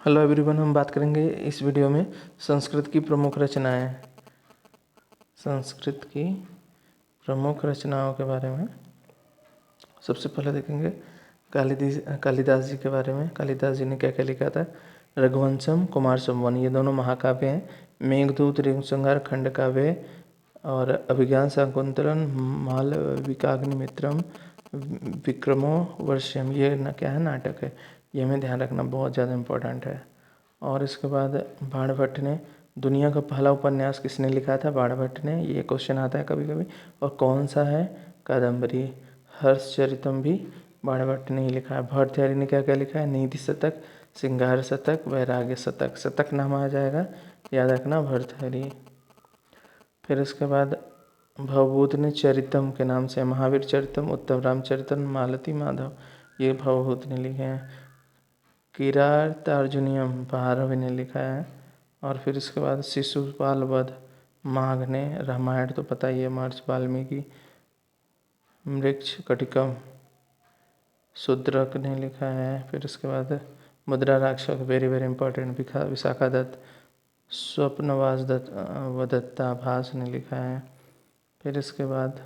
Hello everyone, हम बात करेंगे इस वीडियो में संस्कृत की प्रमुख रचनाएं। संस्कृत की प्रमुख रचनाओं के बारे में सबसे पहले देखेंगे कालिदास जी के बारे में। कालिदास जी ने क्या क्या लिखा था। रघुवंशम, कुमार संभवन, ये दोनों महाकाव्य हैं। मेघदूत, ऋतुसंहार, खंड काव्य और अभिज्ञान शाकुंतलम, मालविकाग्निमित्रम, विक्रमो वर्ष्यम, ये क्या है, नाटक है। ये हमें ध्यान रखना बहुत ज़्यादा इम्पोर्टेंट है। और इसके बाद बाणभट्ट ने दुनिया का पहला उपन्यास किसने लिखा था। बाणभट्ट ने, ये क्वेश्चन आता है कभी कभी। और कौन सा है, कादम्बरी। हर्षचरितम भी बाणभट्ट ने ही लिखा है। भर्तृहरि ने क्या क्या लिखा है, नीति शतक, श्रृंगार शतक, वैराग्य शतक। शतक नाम आ जाएगा, याद रखना, भर्तृहरि। फिर इसके बाद भवभूत ने चरितम के नाम से, महावीर चरितम, उत्तम रामचरितम, मालती माधव, ये भवभूत ने लिखे हैं। किरातार्जुनीयम भारवी ने लिखा है। और फिर इसके बाद शिशुपाल वध माघ ने, रामायण तो पता ही है, महर्षि वाल्मीकि। मृक्ष कटिकम शूद्रक ने लिखा है। फिर इसके बाद Mudra Rakshasa, very very important, Vishakha Datta. Swapnavasavadatta Bhasa ने लिखा है। फिर इसके बाद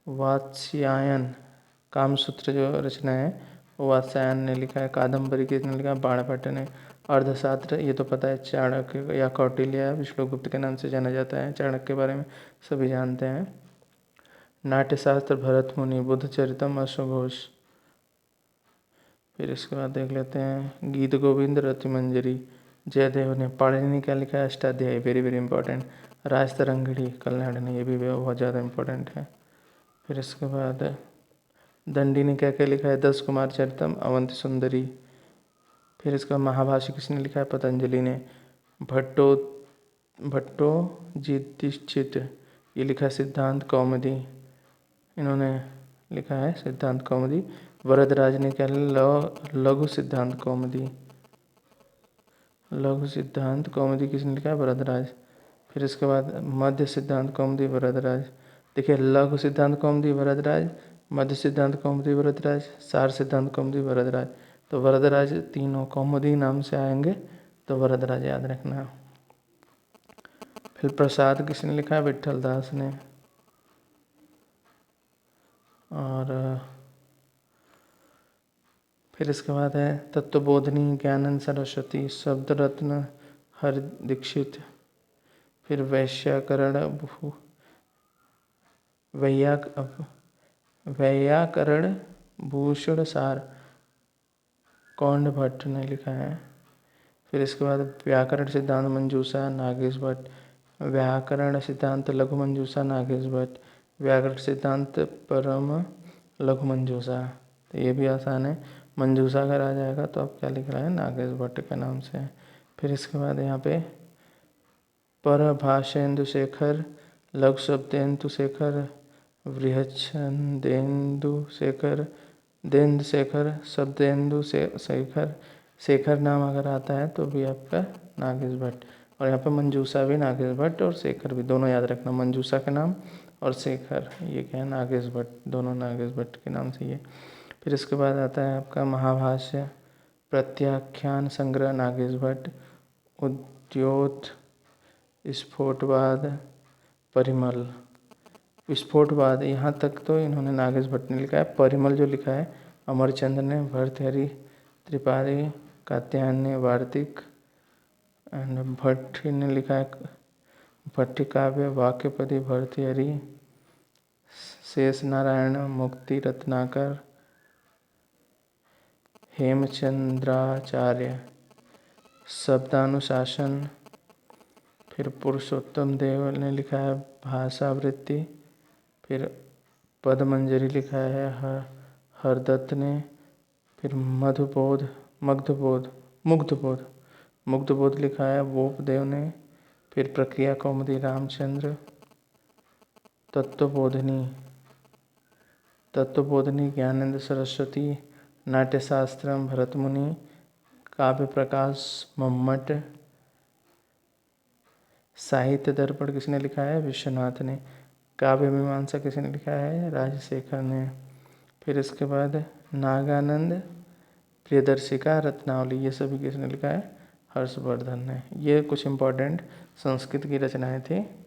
वात्स्यायन, कामसूत्र जो रचना है वो वात्स्यायन ने लिखा है। कादम्बरी किसने लिखा है, बाणभट्ट ने। अर्थशास्त्र ये तो पता है, चाणक्य या कौटिल्य विष्णुगुप्त के नाम से जाना जाता है। चाणक्य के बारे में सभी जानते हैं। नाट्यशास्त्र भरत मुनि, बुद्ध चरितम अश्वघोष। फिर इसके बाद देख लेते हैं गीत गोविंद, रतिमंजरी, जयदेव ने। पाणिनि ने क्या लिखा है, Ashtadhyayi, very very important. Rajatarangini Kalyan ने, ये भी बहुत ज़्यादा इंपॉर्टेंट है। फिर इसके बाद दंडी ने क्या क्या लिखा है, 10 कुमार चरितम, अवंति सुंदरी। फिर इसका महाभाष्य किसने लिखा है, पतंजलि ने। भट्टो जिदिश्चित, ये लिखा है सिद्धांत कौमुदी, इन्होंने लिखा है सिद्धांत कौमुदी। वरदराज ने क्या, लघु सिद्धांत कौमुदी। लघु सिद्धांत कौमुदी किसने लिखा है, वरदराज। फिर इसके बाद मध्य सिद्धांत कौमुदी, वरदराज। देखिए, लघु सिद्धांत कौमुदी वरदराज, मध्य सिद्धांत कौमुदी वरदराज, सार सिद्धांत कौमुदी वरदराज। तो वरदराज तीनों कौमुदी नाम से आएंगे, तो वरदराज याद रखना। फिर प्रसाद किसने लिखा है, विट्ठल दास ने। और फिर इसके बाद है तत्वबोधिनी, ज्ञानंद सरस्वती, शब्द रत्न हर दीक्षित। फिर वैयाकरण भूषण सार, कौंड भट्ट ने लिखा है। फिर इसके बाद व्याकरण सिद्धांत मंजूषा, नागेश भट्ट। व्याकरण सिद्धांत लघु मंजूषा, नागेश भट्ट। व्याकरण सिद्धांत परम लघु मंजूषा, तो ये भी आसान है। मंजूषा अगर आ जाएगा तो आप क्या लिख रहा है, नागेश भट्ट के नाम से। फिर इसके बाद यहाँ पे परभाषेन्दु शेखर, लघु शब्देन्दु शेखर, बृहच्छंदेन्दु शेखर, देंद शेखर, शब्देन्दु शेखर। शेखर नाम अगर आता है तो भी आपका नागेश भट्ट। और यहाँ पे मंजूषा भी नागेश भट्ट और शेखर भी, दोनों याद रखना, मंजूषा के नाम और शेखर, ये क्या है, नागेश भट्ट, दोनों नागेश भट्ट के नाम से ये। फिर इसके बाद आता है आपका महाभाष्य, प्रत्याख्यान संग्रह, नागेश भट्ट। उद्योत, स्फोटवाद, परिमल। विस्फोटवाद, यहाँ तक तो इन्होंने नागेश भट्ट ने लिखा है। परिमल जो लिखा है अमरचंद्र ने, भर्तृहरि त्रिपाठी, कात्यायन वार्तिक, एंड भट्ट ने लिखा है भट्टी काव्य, वाक्यपदी भर्तृहरि, शेष नारायण, मुक्ति रत्नाकर, हेमचंद्राचार्य, शब्दानुशासन। फिर पुरुषोत्तम देव ने लिखा है भाषावृत्ति। फिर पदमंजरी लिखा है हरदत्त ने। फिर मुग्धबोध लिखा है वोपदेव ने। फिर प्रक्रिया कौमुदी रामचंद्र। तत्वबोधिनी ज्ञानेंद्र सरस्वती। नाट्यशास्त्रम भरत मुनि। काव्य प्रकाश मम्मट। साहित्य दर्पण किसने लिखा है, विश्वनाथ ने। काव्य मीमांसा किसने लिखा है, राजशेखर ने। फिर इसके बाद नागानंद प्रियदर्शिका, रत्नावली, ये सभी किसने लिखा है? हर्षवर्धन ने। ये कुछ इम्पोर्टेंट संस्कृत की रचनाएं थी